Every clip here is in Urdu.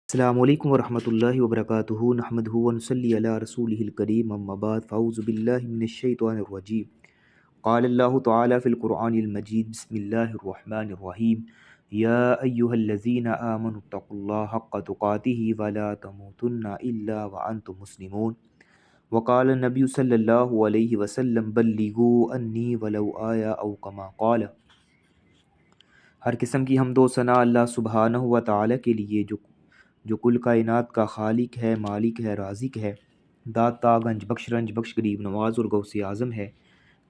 السلام علیکم ورحمۃ اللہ وبرکاتہ نحمدہ ونصلی علی رسولہ الکریم اما بعد فاعوذ باللہ من الشیطان الرجیم قال اللہ تعالی فی القرآن المجید بسم اللہ الرحمن الرحیم یا ایہا الذین آمنوا اتقوا اللہ حق تقاتہ ولا تموتن الا وانتم مسلمون وقال النبی صلی اللہ علیہ وسلم بلغوا انی ولو آیا او کما قال۔ ہر قسم کی حمد و ثنا اللہ سبحانہ و تعالی کے لیے جو کل کائنات کا خالق ہے، مالک ہے، رازق ہے، داتا گنج بخش رنج بخش غریب نواز اور غوث اعظم ہے،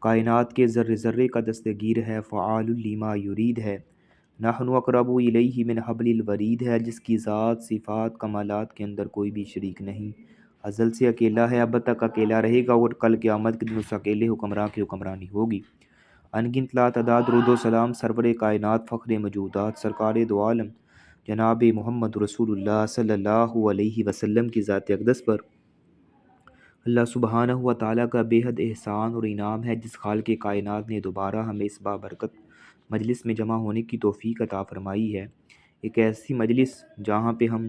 کائنات کے ذرے ذرے کا دستگیر ہے، فعال لما یرید ہے، نحن اقرب الیہ من حبل الورید ہے، جس کی ذات صفات کمالات کے اندر کوئی بھی شریک نہیں، ازل سے اکیلا ہے، اب تک اکیلا رہے گا اور کل قیامت کے دن اس اکیلے حکمراں کی حکمرانی ہوگی۔ انگنت لا تعداد درود و سلام سرور کائنات فخر موجودات سرکار دو عالم جناب محمد رسول اللہ صلی اللہ علیہ وسلم کی ذات اقدس پر اللہ سبحانہ و تعالیٰ کا بے حد احسان اور انعام ہے، جس خالق کائنات نے دوبارہ ہمیں اس بابرکت مجلس میں جمع ہونے کی توفیق عطا فرمائی ہے۔ ایک ایسی مجلس جہاں پہ ہم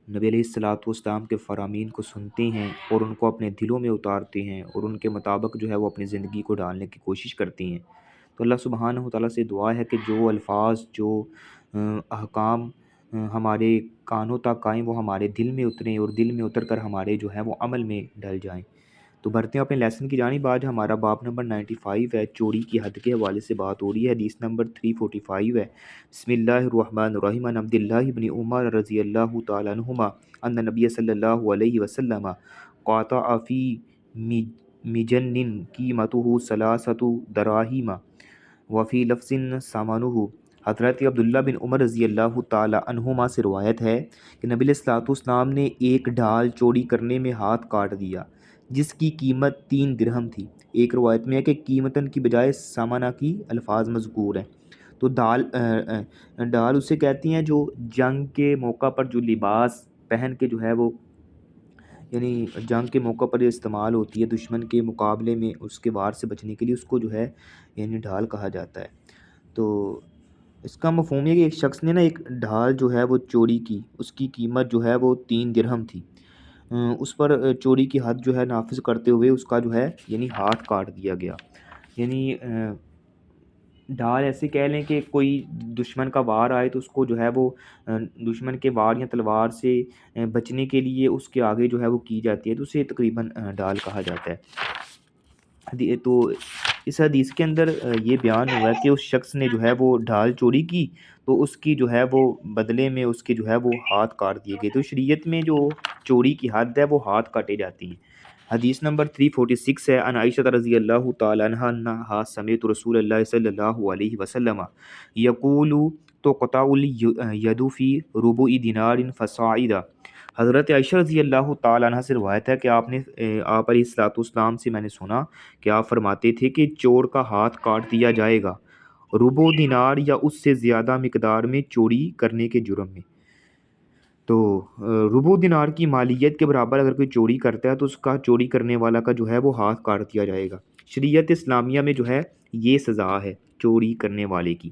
نبی علیہ الصلوۃ والسلام کے فرامین کو سنتے ہیں اور ان کو اپنے دلوں میں اتارتے ہیں اور ان کے مطابق جو ہے وہ اپنی زندگی کو ڈالنے کی کوشش کرتے ہیں۔ تو اللہ سبحانہ و تعالیٰ سے دعا ہے کہ جو الفاظ، جو احکام ہمارے کانوں تک آئیں وہ ہمارے دل میں اتریں اور دل میں اتر کر ہمارے جو ہے وہ عمل میں ڈل جائیں۔ تو بڑھتے ہیں اپنے لیسن کی جانب۔ آج ہمارا باب نمبر 95 ہے، چوری کی حد کے حوالے سے بات ہو رہی ہے۔ حدیث نمبر 345 ہے۔ بسم اللہ الرحمن الرحیم عن عبداللہ بن عمر رضی اللہ تعالیٰ عنہما ان نبی صلی اللہ علیہ وسلم قاطع فی مجن قیمتہ ثلاثۃ دراہم وفی لفظ ثمنہ۔ حضرت عبداللہ بن عمر رضی اللہ تعالی عنہما سے روایت ہے کہ نبی علیہ الصلوۃ والسلام نے ایک ڈھال چوری کرنے میں ہاتھ کاٹ دیا جس کی قیمت 3 درہم تھی۔ ایک روایت میں ہے کہ قیمتاً کی بجائے سامانہ کی الفاظ مذکور ہیں۔ تو ڈھال اسے کہتی ہیں جو جنگ کے موقع پر جو لباس پہن کے جو ہے وہ، یعنی جنگ کے موقع پر استعمال ہوتی ہے دشمن کے مقابلے میں، اس کے وار سے بچنے کے لیے، اس کو جو ہے یعنی ڈھال کہا جاتا ہے۔ تو اس کا مفہوم ہے کہ ایک شخص نے ایک ڈھال جو ہے وہ چوری کی، اس کی قیمت جو ہے وہ 3 درہم تھی۔ اس پر چوری کی حد جو ہے نافذ کرتے ہوئے اس کا جو ہے یعنی ہاتھ کاٹ دیا گیا۔ یعنی ڈھال ایسے کہہ لیں کہ کوئی دشمن کا وار آئے تو اس کو جو ہے وہ دشمن کے وار یا تلوار سے بچنے کے لیے اس کے آگے جو ہے وہ کی جاتی ہے، تو اسے تقریباً ڈھال کہا جاتا ہے۔ تو اس حدیث کے اندر یہ بیان ہوا ہے کہ اس شخص نے جو ہے وہ ڈھال چوری کی تو اس کی جو ہے وہ بدلے میں اس کے جو ہے وہ ہاتھ کاٹ دیے گئے۔ تو شریعت میں جو چوری کی حد ہے وہ ہاتھ کاٹے جاتی ہیں۔ حدیث نمبر 346 ہے، عن عائشہ رضی اللہ تعالی عنہا انہا سمعت رسول اللہ صلی اللہ علیہ وسلم یقول تقطع الید فی ربع دینار فصاعدا۔ حضرت عائشہ رضی اللہ تعالی عنہ سے روایت ہے کہ آپ علیہ الصلوۃ والسلام سے میں نے سنا کہ آپ فرماتے تھے کہ چور کا ہاتھ کاٹ دیا جائے گا ربع دینار یا اس سے زیادہ مقدار میں چوری کرنے کے جرم میں۔ تو ربع دینار کی مالیت کے برابر اگر کوئی چوری کرتا ہے تو اس کا چوری کرنے والا کا جو ہے وہ ہاتھ کاٹ دیا جائے گا۔ شریعت اسلامیہ میں جو ہے یہ سزا ہے چوری کرنے والے کی۔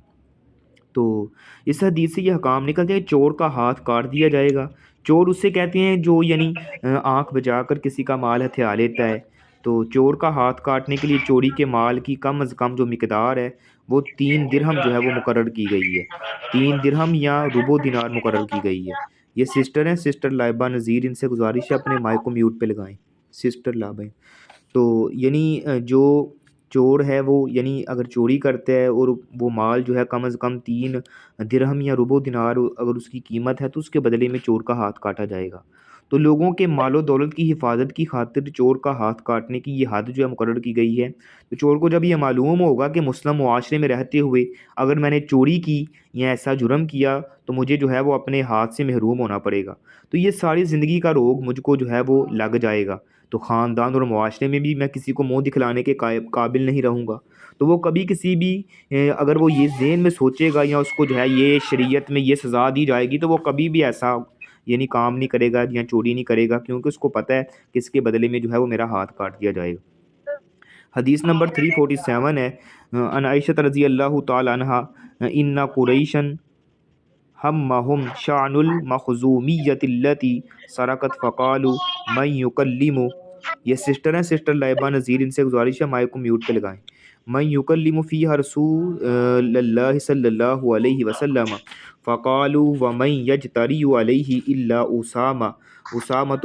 تو اس حدیث سے یہ حکام نکلتے ہیں چور کا ہاتھ کاٹ دیا جائے گا۔ چور اسے کہتے ہیں جو یعنی آنکھ بجا کر کسی کا مال ہتھیا لیتا ہے۔ تو چور کا ہاتھ کاٹنے کے لیے چوری کے مال کی کم از کم جو مقدار ہے وہ 3 درہم جو ہے وہ مقرر کی گئی ہے۔ 3 درہم یا ربع دینار مقرر کی گئی ہے۔ یہ سسٹر ہیں، سسٹر لائبہ نذیر، ان سے گزارش ہے اپنے مائک کو میوٹ پہ لگائیں، سسٹر لائبہ۔ تو یعنی جو چور ہے وہ یعنی اگر چوری کرتا ہے اور وہ مال جو ہے کم از کم 3 درہم یا ربع دینار اگر اس کی قیمت ہے تو اس کے بدلے میں چور کا ہاتھ کاٹا جائے گا۔ تو لوگوں کے مال و دولت کی حفاظت کی خاطر چور کا ہاتھ کاٹنے کی یہ حد جو ہے مقرر کی گئی ہے۔ تو چور کو جب یہ معلوم ہوگا کہ مسلم معاشرے میں رہتے ہوئے اگر میں نے چوری کی یا ایسا جرم کیا تو مجھے جو ہے وہ اپنے ہاتھ سے محروم ہونا پڑے گا، تو یہ ساری زندگی کا روگ مجھ کو جو ہے وہ لگ جائے گا، تو خاندان اور معاشرے میں بھی میں کسی کو منہ دکھلانے کے قابل نہیں رہوں گا۔ تو وہ کبھی کسی بھی اگر وہ یہ ذہن میں سوچے گا یا اس کو جو ہے یہ شریعت میں یہ سزا دی جائے گی تو وہ کبھی بھی ایسا یعنی کام نہیں کرے گا یا چوری نہیں کرے گا، کیونکہ اس کو پتہ ہے کہ اس کے بدلے میں جو ہے وہ میرا ہاتھ کاٹ دیا جائے گا۔ حدیث نمبر 347 ہے، عن عائشہ رضی اللہ تعالی عنہا ان قریشن همهم شأن المخزومیت التي سرقت فقالوا من يكلم. یہ سسٹر ہیں، سسٹر لائبہ نذیر، ان سے گزارش ہے مائک کو میوٹ پہ لگائیں. من يكلم فيها رسول اللہ صلی اللہ علیہ وسلم فقالوا ومن يجترئ عليه الا اسامہ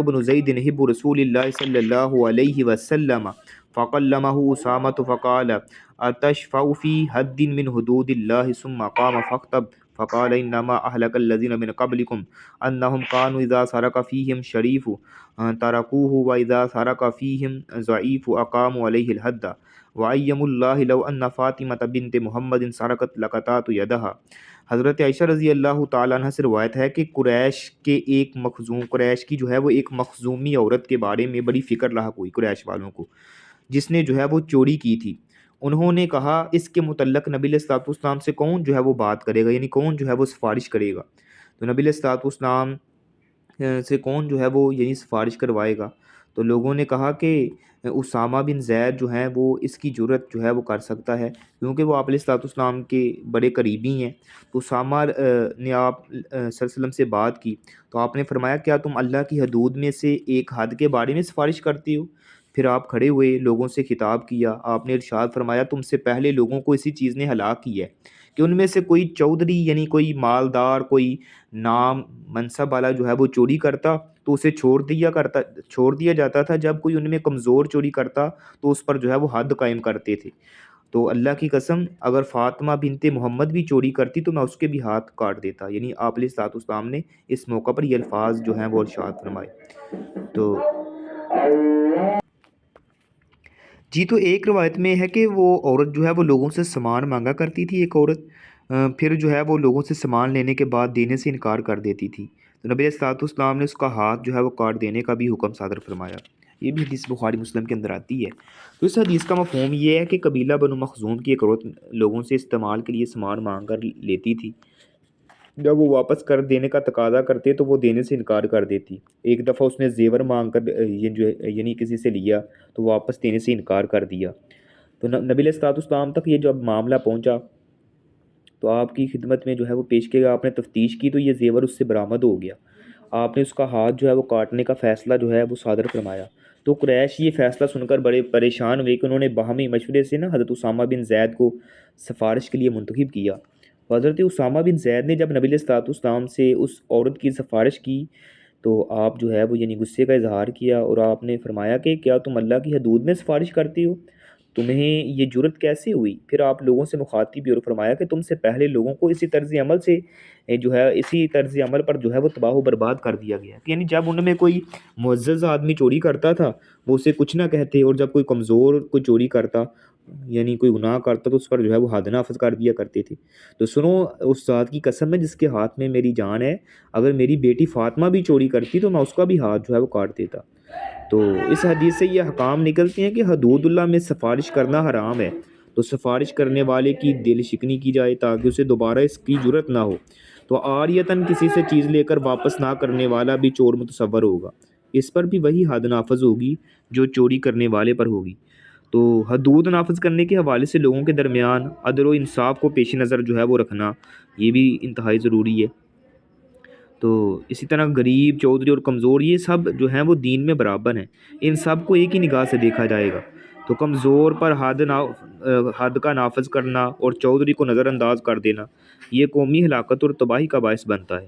بن زید حب رسول اللہ صلی اللہ علیہ وسلم فقلمه اسامہ فقال اتشفع في حد من حدود اللہ ثم قام فخطب فقال انما اهلك الذين من قبلكم انهم كانوا اذا سرق فيهم شريف تركوه واذا سرق فيهم ضعيف اقاموا عليه الحد وَأَيَّمُ اللَّهِ لَوْ أَنَّ فاطمة بنت محمد سرقت لقطات يدها. حضرت عائشہ رضی اللہ تعالیٰ عنہ سے روایت ہے کہ قریش کی جو ہے وہ ایک مخزومی عورت کے بارے میں بڑی فکر لاحق ہوئی قریش والوں کو، جس نے جو ہے وہ چوری کی تھی. انہوں نے کہا اس کے متعلق نبی علیہ الصلوۃ والسلام سے کون جو ہے وہ بات کرے گا، یعنی کون جو ہے وہ سفارش کرے گا. تو نبی علیہ الصلوۃ والسلام سے کون جو ہے وہ یعنی سفارش کروائے گا. تو لوگوں نے کہا کہ اسامہ بن زید جو ہیں وہ اس کی جرت جو ہے وہ کر سکتا ہے، کیونکہ وہ آپ علیہ الصلوۃ والسلام کے بڑے قریبی ہیں. تو اسامہ نے آپ صلی اللہ علیہ وسلم سے بات کی تو آپ نے فرمایا کیا تم اللہ کی حدود میں سے ایک حد کے بارے میں سفارش کرتی ہو؟ پھر آپ کھڑے ہوئے، لوگوں سے خطاب کیا، آپ نے ارشاد فرمایا تم سے پہلے لوگوں کو اسی چیز نے ہلاک کیا ہے کہ ان میں سے کوئی چودھری یعنی کوئی مالدار، کوئی نام منصب والا جو ہے وہ چوری کرتا تو اسے چھوڑ دیا جاتا تھا. جب کوئی ان میں کمزور چوری کرتا تو اس پر جو ہے وہ حد قائم کرتے تھے. تو اللہ کی قسم اگر فاطمہ بنت محمد بھی چوری کرتی تو میں اس کے بھی ہاتھ کاٹ دیتا. یعنی آپ علیہ الصلوۃ والسلام نے اس موقع پر یہ الفاظ جو ہیں وہ ارشاد فرمائے. تو جی، تو ایک روایت میں ہے کہ وہ عورت جو ہے وہ لوگوں سے سامان مانگا کرتی تھی. ایک عورت پھر جو ہے وہ لوگوں سے سامان لینے کے بعد دینے سے انکار کر دیتی تھی. تو نبی علیہ الصلوۃ والسلام نے اس کا ہاتھ جو ہے وہ کاٹ دینے کا بھی حکم صادر فرمایا. یہ بھی حدیث بخاری مسلم کے اندر آتی ہے. تو اس حدیث کا مفہوم یہ ہے کہ قبیلہ بنو مخزوم کی ایک عورت لوگوں سے استعمال کے لیے سامان مانگ کر لیتی تھی. جب وہ واپس کر دینے کا تقاضا کرتے تو وہ دینے سے انکار کر دیتی. ایک دفعہ اس نے زیور مانگ کر یعنی کسی سے لیا تو واپس دینے سے انکار کر دیا. تو نبی علیہ الصلوۃ والسلام تک یہ جب معاملہ پہنچا تو آپ کی خدمت میں جو ہے وہ پیش کیا گیا. آپ نے تفتیش کی تو یہ زیور اس سے برآمد ہو گیا. آپ نے اس کا ہاتھ جو ہے وہ کاٹنے کا فیصلہ جو ہے وہ صادر فرمایا. تو قریش یہ فیصلہ سن کر بڑے پریشان ہوئے کہ انہوں نے باہمی مشورے سے حضرت اسامہ بن زید کو سفارش کے لیے منتخب کیا. حضرت اسامہ بن زید نے جب نبی علیہ الصلوۃ والسلام سے اس عورت کی سفارش کی تو آپ جو ہے وہ یعنی غصے کا اظہار کیا اور آپ نے فرمایا کہ کیا تم اللہ کی حدود میں سفارش کرتی ہو؟ تمہیں یہ جرت کیسے ہوئی؟ پھر آپ لوگوں سے مخاطب بھی اور فرمایا کہ تم سے پہلے لوگوں کو اسی طرز عمل پر جو ہے وہ تباہ و برباد کر دیا گیا. یعنی جب ان میں کوئی معزز آدمی چوری کرتا تھا وہ اسے کچھ نہ کہتے، اور جب کوئی کمزور کوئی چوری کرتا یعنی کوئی گناہ کرتا تو اس پر جو ہے وہ حد نافذ کر دیا کرتے تھے. تو سنو اس ذات کی قسم ہے جس کے ہاتھ میں میری جان ہے، اگر میری بیٹی فاطمہ بھی چوری کرتی تو میں اس کا بھی ہاتھ جو ہے وہ کاٹ دیتا. تو اس حدیث سے یہ احکام نکلتے ہیں کہ حدود اللہ میں سفارش کرنا حرام ہے. تو سفارش کرنے والے کی دل شکنی کی جائے تاکہ اسے دوبارہ اس کی جرت نہ ہو. تو عاریتاً کسی سے چیز لے کر واپس نہ کرنے والا بھی چور متصور ہوگا، اس پر بھی وہی حد نافذ ہوگی جو چوری کرنے والے پر ہوگی. تو حدود نافذ کرنے کے حوالے سے لوگوں کے درمیان عدل و انصاف کو پیش نظر جو ہے وہ رکھنا یہ بھی انتہائی ضروری ہے. تو اسی طرح غریب، چودھری اور کمزور یہ سب جو ہیں وہ دین میں برابر ہیں، ان سب کو ایک ہی نگاہ سے دیکھا جائے گا. تو کمزور پر حد کا نافذ کرنا اور چودھری کو نظر انداز کر دینا یہ قومی ہلاکت اور تباہی کا باعث بنتا ہے.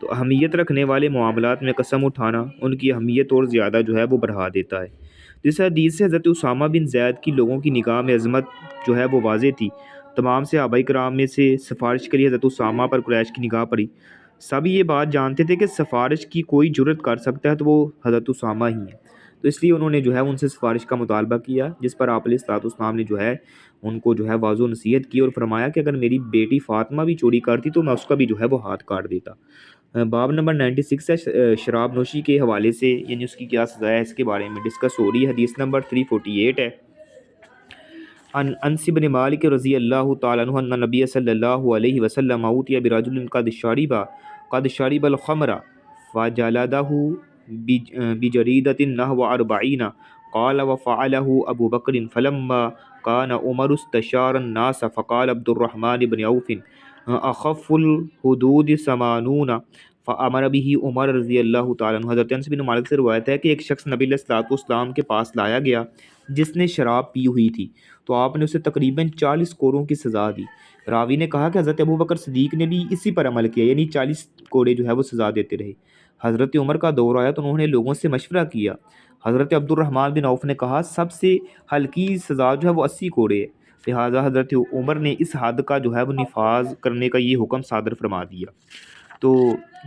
تو اہمیت رکھنے والے معاملات میں قسم اٹھانا ان کی اہمیت اور زیادہ جو ہے وہ بڑھا دیتا ہے. جس حدیث سے حضرت اسامہ بن زید کی لوگوں کی نگاہ میں عظمت جو ہے وہ واضح تھی. تمام صحابہ کرام میں سے سفارش کے لیے حضرت اسامہ پر قریش کی نگاہ پڑی. سب یہ بات جانتے تھے کہ سفارش کی کوئی جرت کر سکتا ہے تو وہ حضرت اسامہ ہی ہیں. تو اس لیے انہوں نے جو ہے ان سے سفارش کا مطالبہ کیا، جس پر آپ علیہ الصلوۃ والسلام نے جو ہے ان کو جو ہے واضح و نصیحت کی اور فرمایا کہ اگر میری بیٹی فاطمہ بھی چوری کرتی تو میں اس کا بھی جو ہے وہ ہاتھ کاٹ دیتا. باب نمبر 96 ہے شراب نوشی کے حوالے سے، یعنی اس کی کیا سزا ہے اس کے بارے میں ڈسکس ہو رہی ہے. حدیث نمبر 348 ہے. انس بن مالک رضی اللہ تعالیٰ عنہ ان نبی صلی اللہ علیہ وسلم اوتی برجل قد شرب الخمر فجلدہ بجریدۃ نحو 40 قال وفعله ابو بکر فلما كان عمر استشار الناس فقال عبد الرحمن بن عوف اخف الحدود سمانون فامر به عمر رضی اللہ تعالیٰ عنہ۔ حضرت انس بن مالک سے روایت ہے کہ ایک شخص نبی علیہ الصلوۃ والسلام کے پاس لایا گیا جس نے شراب پی ہوئی تھی، تو آپ نے اسے تقریباً 40 کوڑوں کی سزا دی۔ راوی نے کہا کہ حضرت ابوبکر صدیق نے بھی اسی پر عمل کیا، یعنی 40 کوڑے جو ہے وہ سزا دیتے رہے۔ حضرت عمر کا دور آیا تو انہوں نے لوگوں سے مشورہ کیا۔ حضرت عبد الرحمن بن عوف نے کہا سب سے ہلکی سزا جو ہے وہ 80 کوڑے ہے۔ لہٰذا حضرت عمر نے اس حد کا جو ہے وہ نفاذ کرنے کا یہ حکم صادر فرما دیا۔ تو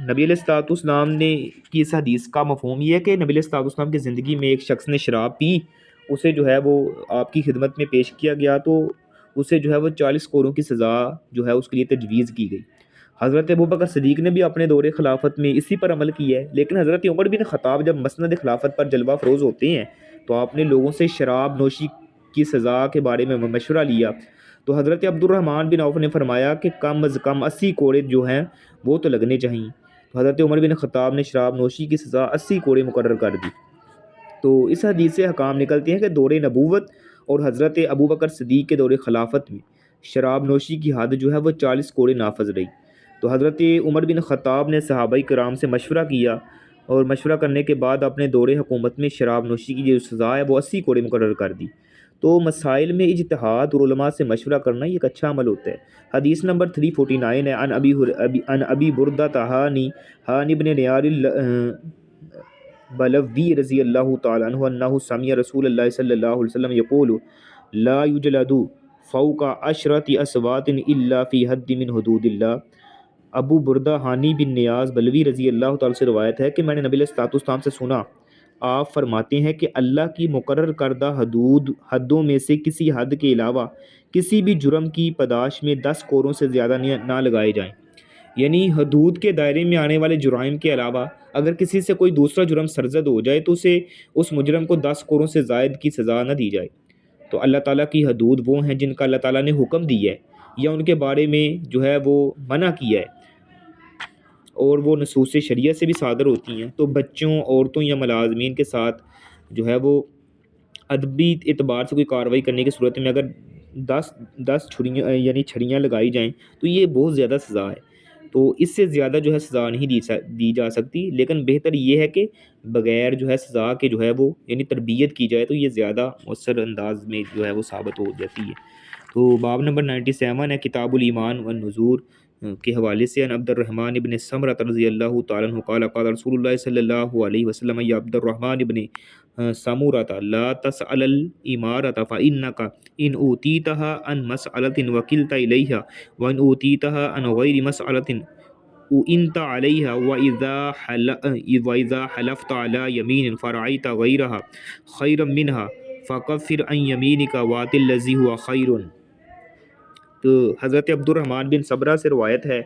نبی علیہ الصلوۃ والسلام نے کی اس حدیث کا مفہوم یہ ہے کہ نبی علیہ الصلوۃ والسلام کی زندگی میں ایک شخص نے شراب پی، اسے جو ہے وہ آپ کی خدمت میں پیش کیا گیا تو اسے جو ہے وہ 40 کوڑوں کی سزا جو ہے اس کے لیے تجویز کی گئی۔ حضرت ابوبکر صدیق نے بھی اپنے دور خلافت میں اسی پر عمل کیا ہے، لیکن حضرت عمر بن خطاب جب مسند خلافت پر جلوہ فروز ہوتے ہیں تو آپ نے لوگوں سے شراب نوشی کی سزا کے بارے میں مشورہ لیا۔ تو حضرت عبد الرحمن بن عوف نے فرمایا کہ کم از کم 80 کوڑے جو ہیں وہ تو لگنے چاہیے۔ تو حضرت عمر بن خطاب نے شراب نوشی کی سزا 80 کوڑے مقرر کر دی۔ تو اس حدیث سے حکام نکلتے ہیں کہ دور نبوت اور حضرت ابوبکر صدیق کے دور خلافت میں شراب نوشی کی حد جو ہے وہ 40 کوڑے نافذ رہی۔ تو حضرت عمر بن خطاب نے صحابہ کرام سے مشورہ کیا اور مشورہ کرنے کے بعد اپنے دور حکومت میں شراب نوشی کی جو سزا ہے وہ 80 کوڑے مقرر کر دی۔ تو مسائل میں اجتہاد اور علماء سے مشورہ کرنا یہ ایک اچھا عمل ہوتا ہے۔ حدیث نمبر 349 ہے، عن ابی بردہ ہانی بن نیار بلوی رضی اللہ تعالیٰ عنہ انہ سمع رسول اللہ صلی اللہ علیہ وسلم یقول لا یجلد فوق 10 اصوات الا فی حد من حدود اللہ۔ ابو بردہ ہانی بن نیاز بلوی رضی اللہ تعالیٰ سے روایت ہے کہ میں نے نبی علیہ الصلوۃ والسلام سے سنا، آپ فرماتے ہیں کہ اللہ کی مقرر کردہ حدوں میں سے کسی حد کے علاوہ کسی بھی جرم کی پاداش میں 10 کوڑوں سے زیادہ نہ لگائے جائیں۔ یعنی حدود کے دائرے میں آنے والے جرائم کے علاوہ اگر کسی سے کوئی دوسرا جرم سرزد ہو جائے تو اسے اس مجرم کو 10 کوڑوں سے زائد کی سزا نہ دی جائے۔ تو اللہ تعالیٰ کی حدود وہ ہیں جن کا اللہ تعالیٰ نے حکم دیا ہے یا ان کے بارے میں جو ہے وہ منع کیا ہے، اور وہ نصوص شریعت سے بھی صادر ہوتی ہیں۔ تو بچوں، عورتوں یا ملازمین کے ساتھ جو ہے وہ ادبی اعتبار سے کوئی کارروائی کرنے کی صورت میں اگر 10 چھڑیاں لگائی جائیں تو یہ بہت زیادہ سزا ہے۔ تو اس سے زیادہ جو ہے سزا نہیں دی جا سکتی، لیکن بہتر یہ ہے کہ بغیر جو ہے سزا کے جو ہے وہ یعنی تربیت کی جائے تو یہ زیادہ مؤثر انداز میں جو ہے وہ ثابت ہو جاتی ہے۔ تو باب نمبر 97 ہے کتاب الایمان والنذور کے حوالے سے، ان عبد الرحمن ابن سمرہ رضی اللہ تعالیٰ عنہ قال قال رسول اللہ صلی اللہ علیہ وسلم یا عبد الرحمن ابن سمرہ لا تسأل الامارۃ فإنک ان اوتیتها عن مسألۃ وکلت الیہا وان اوتیتها عن غیر مسألۃ وانت علیہا واذا حلفت علی یمین فرعیت غیرہا خیرا منها فکفر عن یمینک وات الذی هو خیر۔ تو حضرت عبد الرحمن بن سمرہ سے روایت ہے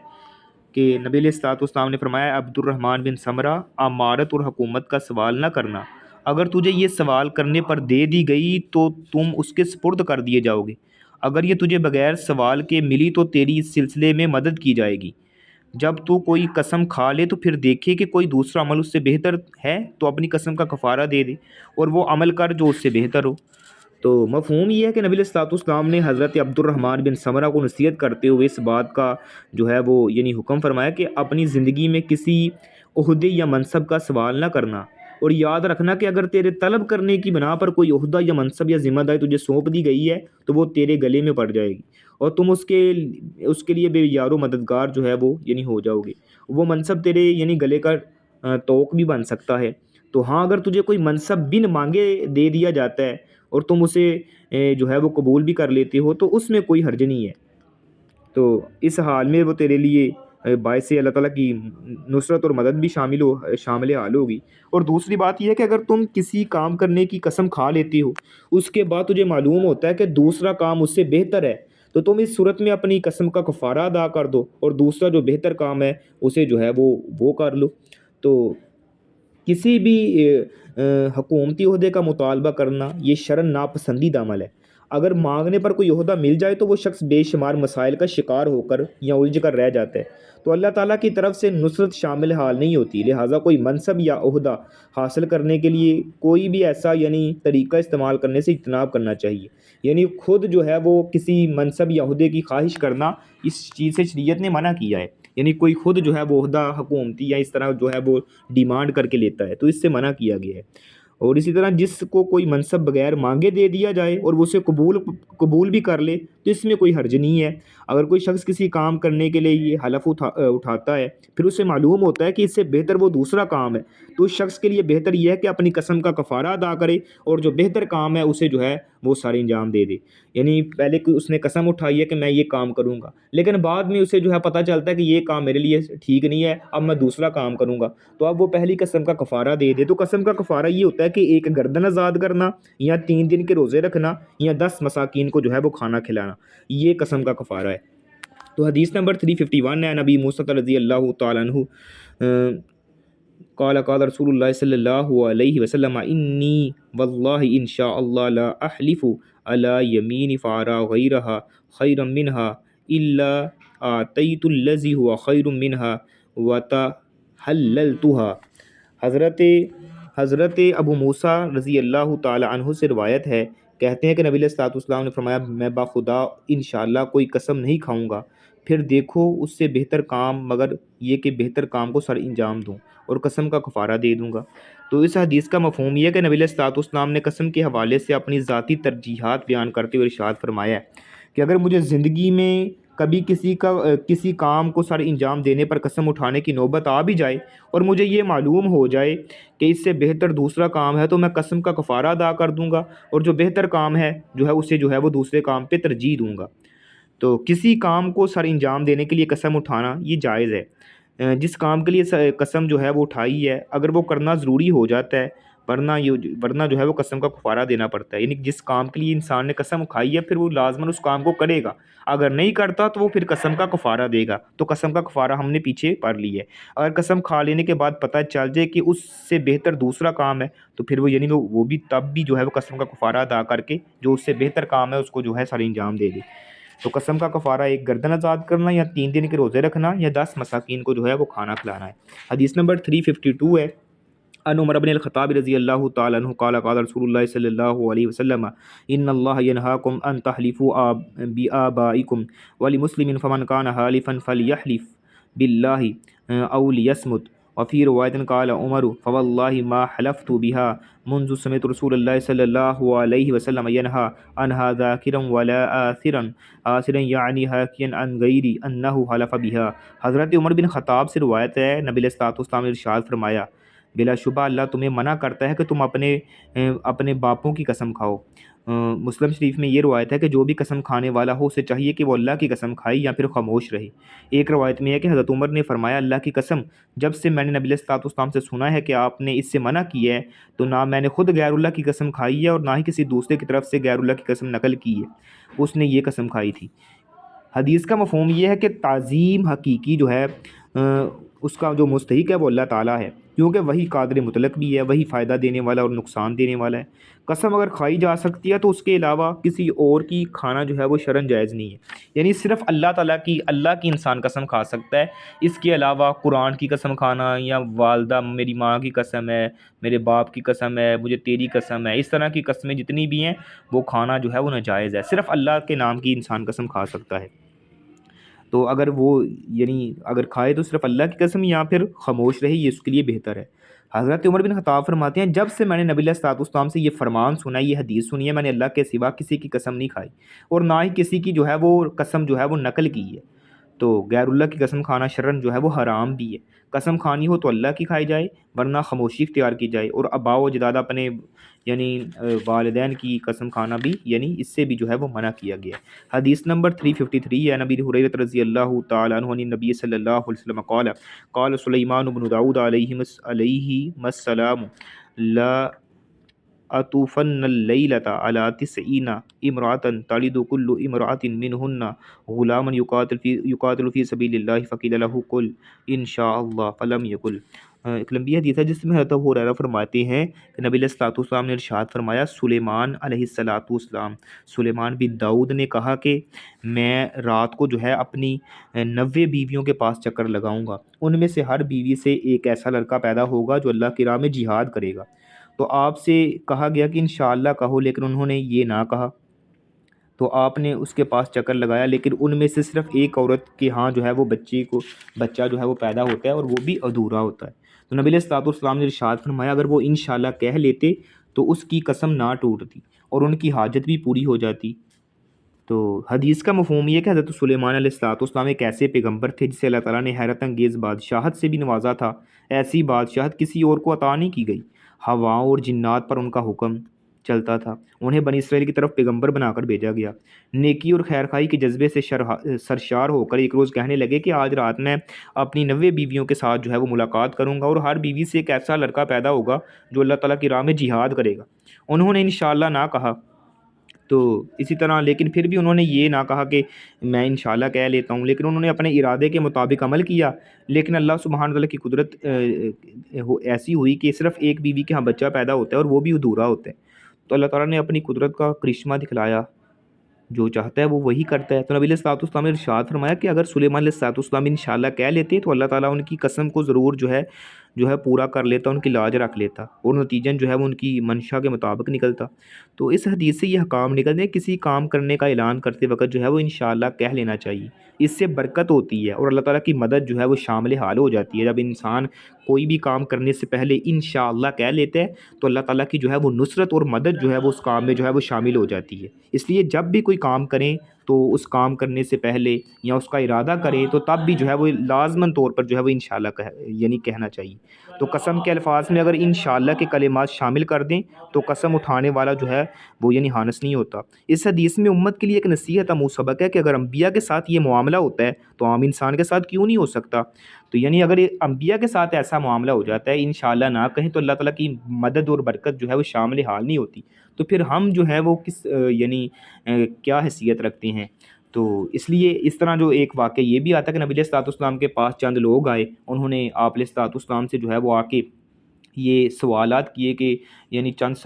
کہ نبی علیہ الصلوۃ والسلام نے فرمایا عبد الرحمن بن سمرہ امارت اور حکومت کا سوال نہ کرنا، اگر تجھے یہ سوال کرنے پر دے دی گئی تو تم اس کے سپرد کر دیے جاؤ گے، اگر یہ تجھے بغیر سوال کے ملی تو تیری اس سلسلے میں مدد کی جائے گی۔ جب تو کوئی قسم کھا لے تو پھر دیکھے کہ کوئی دوسرا عمل اس سے بہتر ہے تو اپنی قسم کا کفارہ دے دے اور وہ عمل کر جو اس سے بہتر ہو۔ تو مفہوم یہ ہے کہ نبی علیہ الصلوۃ والسلام نے حضرت عبد الرحمن بن سمرہ کو نصیحت کرتے ہوئے اس بات کا جو ہے وہ یعنی حکم فرمایا کہ اپنی زندگی میں کسی عہدے یا منصب کا سوال نہ کرنا، اور یاد رکھنا کہ اگر تیرے طلب کرنے کی بنا پر کوئی عہدہ یا منصب یا ذمہ داری تجھے سونپ دی گئی ہے تو وہ تیرے گلے میں پڑ جائے گی اور تم اس کے لیے بے یار و مددگار جو ہے وہ یعنی ہو جاؤ گے۔ وہ منصب تیرے یعنی گلے کا توق بھی بن سکتا ہے۔ تو ہاں اگر تجھے کوئی منصب بن مانگے دے دیا جاتا ہے اور تم اسے جو ہے وہ قبول بھی کر لیتے ہو تو اس میں کوئی حرج نہیں ہے، تو اس حال میں وہ تیرے لیے باعث اللہ تعالیٰ کی نصرت اور مدد بھی شامل حال ہوگی۔ اور دوسری بات یہ ہے کہ اگر تم کسی کام کرنے کی قسم کھا لیتے ہو، اس کے بعد تجھے معلوم ہوتا ہے کہ دوسرا کام اس سے بہتر ہے، تو تم اس صورت میں اپنی قسم کا کفارہ ادا کر دو اور دوسرا جو بہتر کام ہے اسے جو ہے وہ کر لو۔ تو کسی بھی حکومتی عہدے کا مطالبہ کرنا یہ شرعاً ناپسندیدہ عمل ہے۔ اگر مانگنے پر کوئی عہدہ مل جائے تو وہ شخص بے شمار مسائل کا شکار ہو کر یا الجھ کر رہ جاتا ہے، تو اللہ تعالیٰ کی طرف سے نصرت شامل حال نہیں ہوتی۔ لہٰذا کوئی منصب یا عہدہ حاصل کرنے کے لیے کوئی بھی ایسا طریقہ استعمال کرنے سے اجتناب کرنا چاہیے، خود جو ہے وہ کسی منصب یا عہدے کی خواہش کرنا، اس چیز سے شریعت نے منع کیا ہے، کوئی خود جو ہے وہ عہدہ حکومتی یا اس طرح جو ہے وہ ڈیمانڈ کر کے لیتا ہے، تو اس سے منع کیا گیا ہے۔ اور اسی طرح جس کو کوئی منصب بغیر مانگے دے دیا جائے اور وہ اسے قبول بھی کر لے تو اس میں کوئی حرج نہیں ہے۔ اگر کوئی شخص کسی کام کرنے کے لیے یہ حلف اٹھاتا ہے، پھر اسے معلوم ہوتا ہے کہ اس سے بہتر وہ دوسرا کام ہے، تو اس شخص کے لیے بہتر یہ ہے کہ اپنی قسم کا کفارہ ادا کرے اور جو بہتر کام ہے اسے جو ہے وہ سارے انجام دے دے۔ پہلے اس نے قسم اٹھائی ہے کہ میں یہ کام کروں گا، لیکن بعد میں اسے جو ہے پتہ چلتا ہے کہ یہ کام میرے لیے ٹھیک نہیں ہے، اب میں دوسرا کام کروں گا، تو اب وہ پہلی قسم کا کفارہ دے دے۔ تو قسم کا کفارہ یہ ہوتا ہے کہ ایک گردن آزاد کرنا، یا 3 دن کے روزے رکھنا، یا 10 مساکین کو جو ہے وہ کھانا کھلانا، یہ قسم کا کفارہ ہے۔ تو حدیث نمبر 351 ہے، نبی موسیٰ رضی اللہ تعالیٰ عنہ قال قال رسول اللہ صلی اللہ علیہ وسلم انی واللہ ان شاء اللہ لا احلف علی یمین فارا غیرہا خیرا منہا الا آتیت الذی ہوا خیر منہا وتحللتها۔ حضرت ابو موسیٰ رضی اللہ تعالی عنہ سے روایت ہے، کہتے ہیں کہ نبی علیہ الصلوۃ والسلام نے فرمایا، میں باخدا انشاءاللہ کوئی قسم نہیں کھاؤں گا، پھر دیکھو اس سے بہتر کام مگر یہ کہ بہتر کام کو سر انجام دوں اور قسم کا کفارہ دے دوں گا۔ تو اس حدیث کا مفہوم یہ ہے کہ نبی علیہ الصلوۃ والسلام نے قسم کے حوالے سے اپنی ذاتی ترجیحات بیان کرتے ہوئے ارشاد فرمایا ہے کہ اگر مجھے زندگی میں کبھی کسی کام کو سر انجام دینے پر قسم اٹھانے کی نوبت آ بھی جائے اور مجھے یہ معلوم ہو جائے کہ اس سے بہتر دوسرا کام ہے، تو میں قسم کا کفارہ ادا کر دوں گا اور جو بہتر کام ہے جو ہے اسے جو ہے وہ دوسرے کام پہ ترجیح دوں گا۔ تو کسی کام کو سر انجام دینے کے لیے قسم اٹھانا یہ جائز ہے۔ جس کام کے لیے قسم جو ہے وہ اٹھائی ہے، اگر وہ کرنا ضروری ہو جاتا ہے، ورنہ جو ہے وہ قسم کا کفارہ دینا پڑتا ہے۔ جس کام کے لیے انسان نے قسم اٹھائی ہے پھر وہ لازماً اس کام کو کرے گا، اگر نہیں کرتا تو وہ پھر قسم کا کفارہ دے گا۔ تو قسم کا کفارہ ہم نے پیچھے پڑھ لی ہے۔ اگر قسم کھا لینے کے بعد پتہ چل جائے کہ اس سے بہتر دوسرا کام ہے، تو پھر وہ بھی تب بھی جو ہے وہ قسم کا کفارہ ادا کر کے جو اس سے بہتر کام ہے اس کو جو ہے سر انجام دے دے۔ تو قسم کا کفارہ ایک گردن آزاد کرنا، یا 3 دن کے روزے رکھنا، یا 10 مساکین کو جو ہے وہ کھانا کھلانا ہے۔ حدیث نمبر 352 ہے، ان عمر بن الخطاب رضی اللہ تعالیٰ عنہ قال قال رسول اللہ صلی اللہ علیہ وسلم ان اللہ ینہاکم ان تحلفوا بآبائکم ولمسلم فمن کان حالفا فلیحلف باللہ او لیصمت۔ وفی روایت قال عمر فواللہ ما حلفت بها منذ سمعت رسول اللہ صلی اللہ علیہ وسلم ینہا عنہا ذاکرا ولا آثرا یعنی حاکیا عن غیر انہ حلف بها۔ حضرت عمر بن خطاب سے روایت ہے، نبی علیہ الصلوۃ والسلام نے ارشاد فرمایا، بلا شبہ اللہ تمہیں منع کرتا ہے کہ تم اپنے باپوں کی قسم کھاؤ۔ مسلم شریف میں یہ روایت ہے کہ جو بھی قسم کھانے والا ہو اسے چاہیے کہ وہ اللہ کی قسم کھائے یا پھر خاموش رہے۔ ایک روایت میں ہے کہ حضرت عمر نے فرمایا، اللہ کی قسم جب سے میں نے نبی علیہ الصلوۃ والسلام سے سنا ہے کہ آپ نے اس سے منع کیا ہے، تو نہ میں نے خود غیر اللہ کی قسم کھائی ہے اور نہ ہی کسی دوسرے کی طرف سے غیر اللہ کی قسم نقل کی ہے، اس نے یہ قسم کھائی تھی۔ حدیث کا مفہوم یہ ہے کہ تعظیم حقیقی جو ہے اس کا جو مستحق ہے وہ اللہ تعالیٰ ہے، کیونکہ وہی قادر مطلق بھی ہے، وہی فائدہ دینے والا اور نقصان دینے والا ہے۔ قسم اگر کھائی جا سکتی ہے تو اس کے علاوہ کسی اور کی کھانا جو ہے وہ شرعاً جائز نہیں ہے، صرف اللہ کی انسان قسم کھا سکتا ہے۔ اس کے علاوہ قرآن کی قسم کھانا، یا والدہ میری ماں کی قسم ہے، میرے باپ کی قسم ہے، مجھے تیری قسم ہے، اس طرح کی قسمیں جتنی بھی ہیں وہ کھانا جو ہے وہ ناجائز ہے، صرف اللہ کے نام کی انسان قسم کھا سکتا ہے۔ تو اگر اگر کھائے تو صرف اللہ کی قسم، یا پھر خاموش رہے، یہ اس کے لیے بہتر ہے۔ حضرت عمر بن خطاب فرماتے ہیں، جب سے میں نے نبی علیہ الصلوۃ والسلام سے یہ فرمان سنا، یہ حدیث سنی ہے، میں نے اللہ کے سوا کسی کی قسم نہیں کھائی اور نہ ہی کسی کی جو ہے وہ قسم جو ہے وہ نقل کی ہے۔ تو غیر اللہ کی قسم کھانا شرعاً جو ہے وہ حرام بھی ہے۔ قسم کھانی ہو تو اللہ کی کھائی جائے، ورنہ خاموشی اختیار کی جائے، اور آباء و اجداد اپنے والدین کی قسم کھانا بھی اس سے بھی جو ہے وہ منع کیا گیا ہے۔ حدیث نمبر 353 ہے، نبی ہریرہ رضی اللہ تعالیٰ عنہ عن نبی صلی اللہ علیہ وسلم قال قال سلیمان بن داؤد علیہ السلام لا اطوفن اللیلۃ علی 90 امرأۃ تلد کل امرأۃ منہن غلاما یقاتل فی سبیل اللہ فقیل له قل ان شاء اللہ فلم یقل۔ ایک لمبی حدیث ہے جس میں حضرت ابو ہریرہ فرماتے ہیں کہ نبی علیہ الصلوۃ والسلام نے ارشاد فرمایا، سلیمان علیہ الصلوۃ والسلام، سلیمان بن داؤد نے کہا کہ میں رات کو جو ہے اپنی 90 بیویوں کے پاس چکر لگاؤں گا، ان میں سے ہر بیوی سے ایک ایسا لڑکا پیدا ہوگا جو اللہ کی راہ میں جہاد کرے گا۔ تو آپ سے کہا گیا کہ انشاءاللہ کہو، لیکن انہوں نے یہ نہ کہا، تو آپ نے اس کے پاس چکر لگایا، لیکن ان میں سے صرف ایک عورت کے ہاں جو ہے وہ بچہ جو ہے وہ پیدا ہوتا ہے، اور وہ بھی ادھورا ہوتا ہے۔ تو نبی علیہ الصلوۃ والسلام نے ارشاد فرمایا اگر وہ انشاءاللہ کہہ لیتے تو اس کی قسم نہ ٹوٹتی اور ان کی حاجت بھی پوری ہو جاتی۔ تو حدیث کا مفہوم یہ ہے کہ حضرت سلیمان علیہ الصلوۃ والسلام ایک ایسے پیغمبر تھے جسے اللہ تعالیٰ نے حیرت انگیز بادشاہت سے بھی نوازا تھا۔ ایسی بادشاہت کسی اور کو عطا نہیں کی گئی۔ ہواؤں اور جنات پر ان کا حکم چلتا تھا، انہیں بنی اسرائیل کی طرف پیغمبر بنا کر بھیجا گیا۔ نیکی اور خیرخواہی کے جذبے سے سرشار ہو کر ایک روز کہنے لگے کہ آج رات میں اپنی 90 بیویوں کے ساتھ جو ہے وہ ملاقات کروں گا، اور ہر بیوی سے ایک ایسا لڑکا پیدا ہوگا جو اللہ تعالیٰ کی راہ میں جہاد کرے گا۔ انہوں نے انشاءاللہ نہ کہا، تو اسی طرح لیکن پھر بھی انہوں نے یہ نہ کہا کہ میں انشاءاللہ کہہ لیتا ہوں، لیکن انہوں نے اپنے ارادے کے مطابق عمل کیا۔ لیکن اللہ سبحانہ تعالیٰ کی قدرت ایسی ہوئی کہ صرف ایک بیوی کے ہاں بچہ پیدا ہوتا ہے اور وہ بھی ادھورا ہوتا ہے۔ تو اللہ تعالیٰ نے اپنی قدرت کا کرشمہ دکھلایا، جو چاہتا ہے وہ وہی کرتا ہے۔ تو نبی علیہ الصلوۃ والسلام نے ارشاد فرمایا کہ اگر سلیمان علیہ الصلوۃ والسلام انشاءاللہ کہہ لیتے تو اللہ تعالیٰ ان کی قسم کو ضرور جو ہے پورا کر لیتا، ان کی لاج رکھ لیتا، اور نتیجن جو ہے وہ ان کی منشا کے مطابق نکلتا۔ تو اس حدیث سے یہ حکام نکلتے ہیں کسی کام کرنے کا اعلان کرتے وقت جو ہے وہ انشاءاللہ کہہ لینا چاہیے، اس سے برکت ہوتی ہے اور اللہ تعالیٰ کی مدد جو ہے وہ شامل حال ہو جاتی ہے۔ جب انسان کوئی بھی کام کرنے سے پہلے انشاءاللہ کہہ لیتا ہے تو اللہ تعالیٰ کی جو ہے وہ نصرت اور مدد جو ہے وہ اس کام میں جو ہے وہ شامل ہو جاتی ہے۔ اس لیے جب بھی کوئی کام کریں تو اس کام کرنے سے پہلے یا اس کا ارادہ کریں تو تب بھی جو ہے وہ لازماً طور پر جو ہے وہ انشاءاللہ یعنی کہنا چاہیے۔ تو قسم کے الفاظ میں اگر انشاءاللہ کے کلمات شامل کر دیں تو قسم اٹھانے والا جو ہے وہ یعنی ہانس نہیں ہوتا۔ اس حدیث میں امت کے لیے ایک نصیحت آموز سبق ہے کہ اگر انبیاء کے ساتھ یہ معاملہ ہوتا ہے تو عام انسان کے ساتھ کیوں نہیں ہو سکتا۔ تو یعنی اگر انبیاء کے ساتھ ایسا معاملہ ہو جاتا ہے انشاءاللہ نہ کہیں تو اللہ تعالیٰ کی مدد اور برکت جو ہے وہ شامل حال نہیں ہوتی، تو پھر ہم جو ہے وہ کس یعنی کیا حیثیت رکھتے ہیں۔ تو اس لیے اس طرح جو ایک واقعہ یہ بھی آتا ہے کہ نبی علیہ الصلوۃ والسلام کے پاس چند لوگ آئے، انہوں نے آپ علیہ الصلوۃ والسلام سے جو ہے وہ آ کے یہ سوالات کیے کہ یعنی چند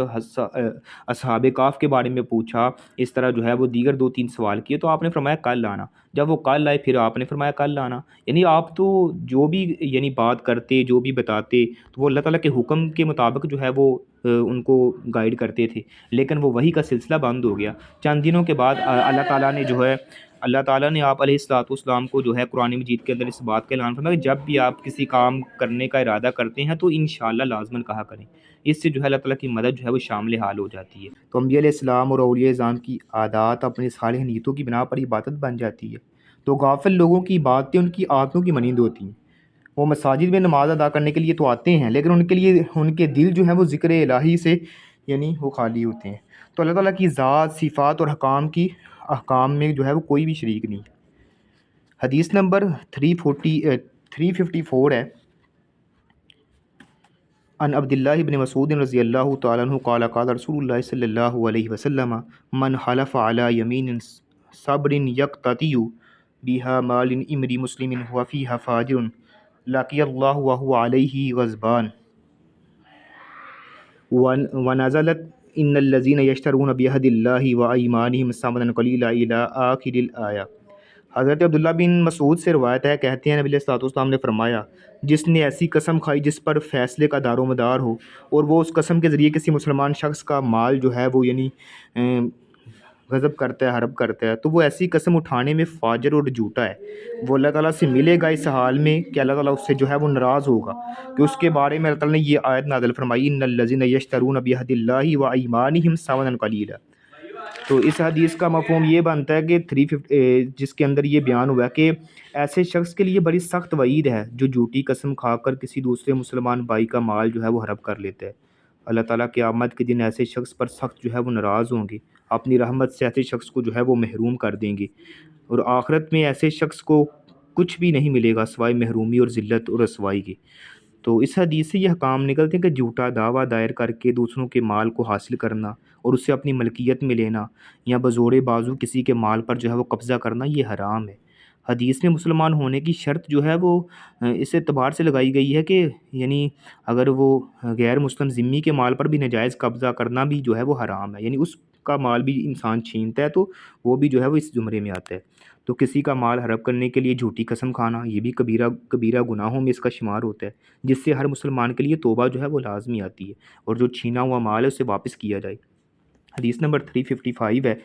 اصحاب کہف کے بارے میں پوچھا، اس طرح جو ہے وہ دیگر 2-3 سوال کیے، تو آپ نے فرمایا کل آنا۔ جب وہ کل آئے پھر آپ نے فرمایا کل آنا، یعنی آپ تو جو بھی یعنی بات کرتے، جو بھی بتاتے تو وہ اللہ تعالیٰ کے حکم کے مطابق جو ہے وہ ان کو گائیڈ کرتے تھے، لیکن وہ وحی کا سلسلہ بند ہو گیا۔ چند دنوں کے بعد اللہ تعالیٰ نے آپ علیہ الصلوۃ والسلام کو جو ہے قرآن مجید کے اندر اس بات کا اعلان فرمایا کہ جب بھی آپ کسی کام کرنے کا ارادہ کرتے ہیں تو انشاءاللہ لازماً کہا کریں، اس سے جو ہے اللہ تعالیٰ کی مدد جو ہے وہ شامل حال ہو جاتی ہے۔ تو انبیاء علیہ السلام اور اولیاء اعظام کی عادات اپنے صالح نیتوں کی بنا پر عبادت بن جاتی ہے، تو غافل لوگوں کی باتیں ان کی عادتوں کی مانند ہوتی ہیں۔ وہ مساجد میں نماز ادا کرنے کے لیے تو آتے ہیں، لیکن ان کے لیے ان کے دل جو ہے وہ ذکر الہی سے یعنی وہ خالی ہوتے ہیں۔ تو اللہ تعالیٰ کی ذات، صفات اور احکام میں جو ہے وہ کوئی بھی شریک نہیں۔ حدیث نمبر 354 ہے، عن عبداللہ بن مسعود رضی اللہ تعالیٰ عنہ قال قال رسول اللہ صلی اللہ علیہ وسلم من حلف علی یمین صبر یقتطع بها مال امرئ مسلم هو فیہا فاجر لقی اللہ وهو علیہ غضبان ونزلت ان الذین یشترون بعہد اللہ وایمانہم ثمنا قلیلا الی آخر الآیہ۔ حضرت عبداللہ بن مسعود سے روایت ہے، کہتے ہیں نبی علیہ الصلوۃ والسلام نے فرمایا جس نے ایسی قسم کھائی جس پر فیصلے کا دار و مدار ہو اور وہ اس قسم کے ذریعے کسی مسلمان شخص کا مال جو ہے وہ یعنی غضب کرتا ہے، حرب کرتا ہے، تو وہ ایسی قسم اٹھانے میں فاجر اور جھوٹا ہے۔ وہ اللہ تعالیٰ سے ملے گا اس حال میں کہ اللہ تعالیٰ اس سے جو ہے وہ ناراض ہوگا، کہ اس کے بارے میں اللہ تعالیٰ نے یہ آیت نازل فرمائی ان الذین یشترون بعہد اللہ وایمانہم ثمنا قلیلا۔ تو اس حدیث کا مفہوم یہ بنتا ہے کہ 350 جس کے اندر یہ بیان ہوا ہے کہ ایسے شخص کے لیے بڑی سخت وعید ہے جو جھوٹی قسم کھا کر کسی دوسرے مسلمان بھائی کا مال جو ہے وہ ہڑپ کر لیتا ہے۔ اللہ تعالیٰ قیامت کے دن ایسے شخص پر سخت جو ہے وہ ناراض ہوں گے، اپنی رحمت سے ایسے شخص کو جو ہے وہ محروم کر دیں گے، اور آخرت میں ایسے شخص کو کچھ بھی نہیں ملے گا سوائے محرومی اور ذلت اور رسوائی کے۔ تو اس حدیث سے یہ حکام نکلتے ہیں کہ جھوٹا دعویٰ دائر کر کے دوسروں کے مال کو حاصل کرنا اور اسے اپنی ملکیت میں لینا یا بزور بازو کسی کے مال پر جو ہے وہ قبضہ کرنا یہ حرام ہے۔ حدیث میں مسلمان ہونے کی شرط جو ہے وہ اس اعتبار سے لگائی گئی ہے کہ یعنی اگر وہ غیر مسلم ذمی کے مال پر بھی ناجائز قبضہ کرنا بھی جو ہے وہ حرام ہے، یعنی اس کا مال بھی انسان چھینتا ہے تو وہ بھی جو ہے وہ اس زمرے میں آتا ہے۔ تو کسی کا مال ہڑپ کرنے کے لیے جھوٹی قسم کھانا یہ بھی کبیرہ گناہوں میں اس کا شمار ہوتا ہے، جس سے ہر مسلمان کے لیے توبہ جو ہے وہ لازمی آتی ہے، اور جو چھینا ہوا مال ہے اسے واپس کیا جائے۔ حدیث نمبر 355 ہے،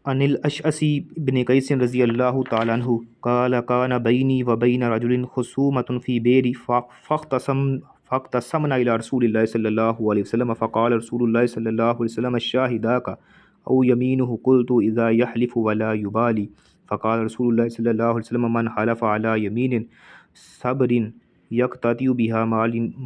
عن الاشعث بن قیس رضی اللہ تعالی عنہ قال کان بینی و بین رجل خصومۃ فی بیری فاختصمنا الی رسول اللہ صلی اللہ علیہ وسلم فقال رسول اللہ صلی اللہ علیہ وسلم الشاہداک او یمینہ قلت اذا یحلف ولا یبالی فقال رسول اللہ صلی اللہ علیہ وسلم من حلف علی یمین صبر یقتطع بها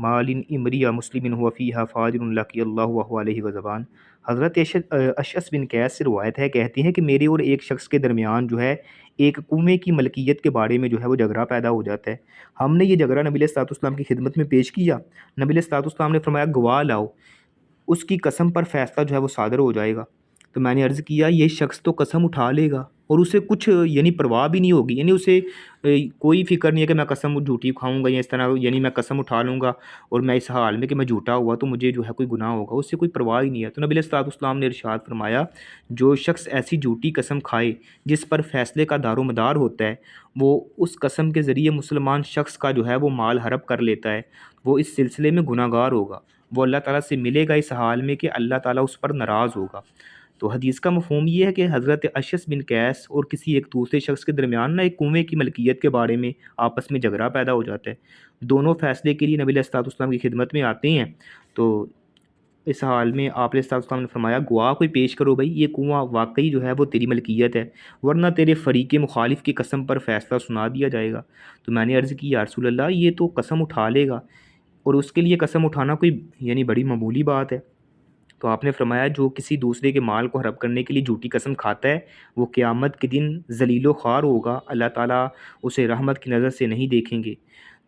مال امرئ مسلم هو فیہا فاجر لقی اللہ وهو علیہ غضبان۔ حضرت اشعث بن قیس سے روایت ہے، کہتے ہیں کہ میرے اور ایک شخص کے درمیان جو ہے ایک کنویں کی ملکیت کے بارے میں جو ہے وہ جھگڑا پیدا ہو جاتا ہے۔ ہم نے یہ جھگڑا نبی علیہ الصلوۃ والسلام کی خدمت میں پیش کیا، نبی علیہ الصلوۃ والسلام نے فرمایا گواہ لاؤ، اس کی قسم پر فیصلہ جو ہے وہ صادر ہو جائے گا۔ تو میں نے عرض کیا یہ شخص تو قسم اٹھا لے گا اور اسے کچھ یعنی پرواہ بھی نہیں ہوگی، یعنی اسے کوئی فکر نہیں ہے کہ میں قسم جھوٹی کھاؤں گا یا اس طرح، یعنی میں قسم اٹھا لوں گا اور میں اس حال میں کہ میں جھوٹا ہوا تو مجھے جو ہے کوئی گناہ ہوگا، اس سے کوئی پرواہ ہی نہیں ہے۔ تو نبی علیہ الصلوۃ والسلام نے ارشاد فرمایا جو شخص ایسی جھوٹی قسم کھائے جس پر فیصلے کا دار و مدار ہوتا ہے، وہ اس قسم کے ذریعے مسلمان شخص کا جو ہے وہ مال ہڑپ کر لیتا ہے، وہ اس سلسلے میں گناہ گار ہوگا، وہ اللہ تعالیٰ سے ملے گا اس حال میں کہ اللہ تعالیٰ اس پر ناراض ہوگا۔ تو حدیث کا مفہوم یہ ہے کہ حضرت اشعث بن قیس اور کسی ایک دوسرے شخص کے درمیان ایک کنویں کی ملکیت کے بارے میں آپس میں جھگڑا پیدا ہو جاتا ہے، دونوں فیصلے کے لیے نبی علیہ الصلوۃ والسلام کی خدمت میں آتے ہیں۔ تو اس حال میں آپ علیہ الصلوۃ والسلام نے فرمایا گواہ کوئی پیش کرو بھائی، یہ کنواں واقعی جو ہے وہ تیری ملکیت ہے، ورنہ تیرے فریق مخالف کی قسم پر فیصلہ سنا دیا جائے گا۔ تو میں نے عرض کی یا رسول اللہ یہ تو قسم اٹھا لے گا، اور اس کے لیے قسم اٹھانا کوئی یعنی بڑی معمولی بات ہے۔ تو آپ نے فرمایا جو کسی دوسرے کے مال کو ہڑپ کرنے کے لیے جھوٹی قسم کھاتا ہے وہ قیامت کے دن ذلیل و خوار ہوگا، اللہ تعالیٰ اسے رحمت کی نظر سے نہیں دیکھیں گے۔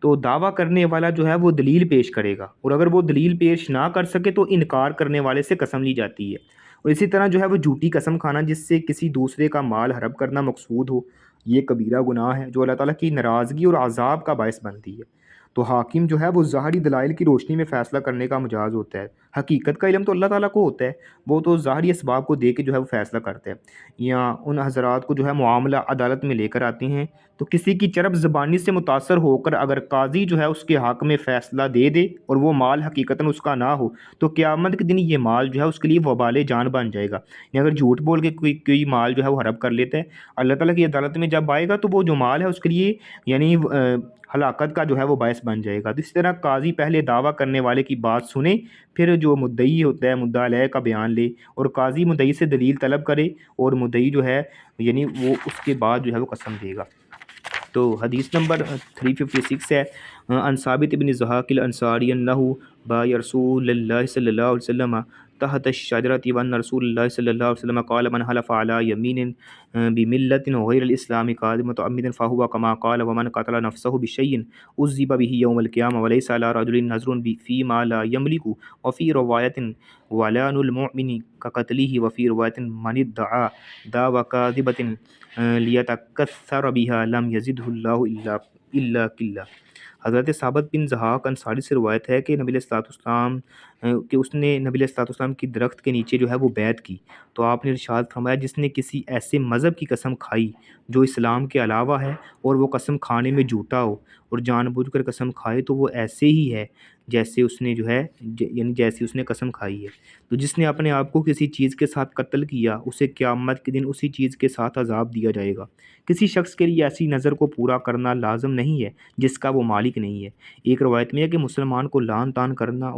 تو دعویٰ کرنے والا جو ہے وہ دلیل پیش کرے گا، اور اگر وہ دلیل پیش نہ کر سکے تو انکار کرنے والے سے قسم لی جاتی ہے۔ اور اسی طرح جو ہے وہ جھوٹی قسم کھانا جس سے کسی دوسرے کا مال ہڑپ کرنا مقصود ہو، یہ کبیرہ گناہ ہے جو اللہ تعالیٰ کی ناراضگی اور عذاب کا باعث بنتی ہے۔ تو حاکم جو ہے وہ ظاہری دلائل کی روشنی میں فیصلہ کرنے کا مجاز ہوتا ہے، حقیقت کا علم تو اللہ تعالیٰ کو ہوتا ہے، وہ تو ظاہری اسباب کو دے کے جو ہے وہ فیصلہ کرتا ہے۔ یا ان حضرات کو جو ہے معاملہ عدالت میں لے کر آتے ہیں تو کسی کی چرب زبانی سے متاثر ہو کر اگر قاضی جو ہے اس کے حق میں فیصلہ دے دے اور وہ مال حقیقتاً اس کا نہ ہو تو قیامت کے دن یہ مال جو ہے اس کے لیے وبال جان بن جائے گا۔ یا اگر جھوٹ بول کے کوئی مال جو ہے وہ ہڑپ کر لیتا ہے، اللہ تعالیٰ کی عدالت میں جب آئے گا تو وہ جو مال ہے اس کے لیے یعنی ہلاکت کا جو ہے وہ باعث بن جائے گا۔ تو اس طرح قاضی پہلے دعویٰ کرنے والے کی بات سنے، پھر جو مدعی ہوتا ہے مدعا علیہ کا بیان لے، اور قاضی مدعی سے دلیل طلب کرے، اور مدعی جو ہے یعنی وہ اس کے بعد جو ہے وہ قسم دے گا۔ تو حدیث نمبر 356 ہے، عن ثابت بن ضحاک الانصاری انہ بائی رسول اللہ صلی اللہ علیہ وسلم تحت الشجرۃ وان رسول اللہ صلی اللہ علیہ وسلم قال من حلف علی یمین بملۃ غیر الاسلام قاذ متعمدا فهو كما قال ومن قتل نفسه بشيء عذب به يوم القيامة وليس على رجل نذر فيما لا يملك وفي رواية ولان المؤمن كقتله وفي رواية من ادعى دعوى كاذبة لیتکثر بها لم یزدہ اللہ الا قلہ۔ حضرت ثابت بن ضحاک انصاری سے روایت ہے کہ نبی علیہ الصلوۃ والسلام کہ اس نے نبی علیہ الصلوۃ والسلام کی درخت کے نیچے جو ہے وہ بیعت کی، تو آپ نے ارشاد فرمایا جس نے کسی ایسے مذہب کی قسم کھائی جو اسلام کے علاوہ ہے اور وہ قسم کھانے میں جھوٹا ہو اور جان بوجھ کر قسم کھائے تو وہ ایسے ہی ہے جیسے اس نے جو ہے یعنی جیسی اس نے قسم کھائی ہے۔ تو جس نے اپنے آپ کو کسی چیز کے ساتھ قتل کیا اسے قیامت کے دن اسی چیز کے ساتھ عذاب دیا جائے گا۔ کسی شخص کے لیے ایسی نظر کو پورا کرنا لازم نہیں ہے جس کا وہ مالک نہیں ہے۔ ایک روایت میں ہے کہ مسلمان کو لعن طعن کرنا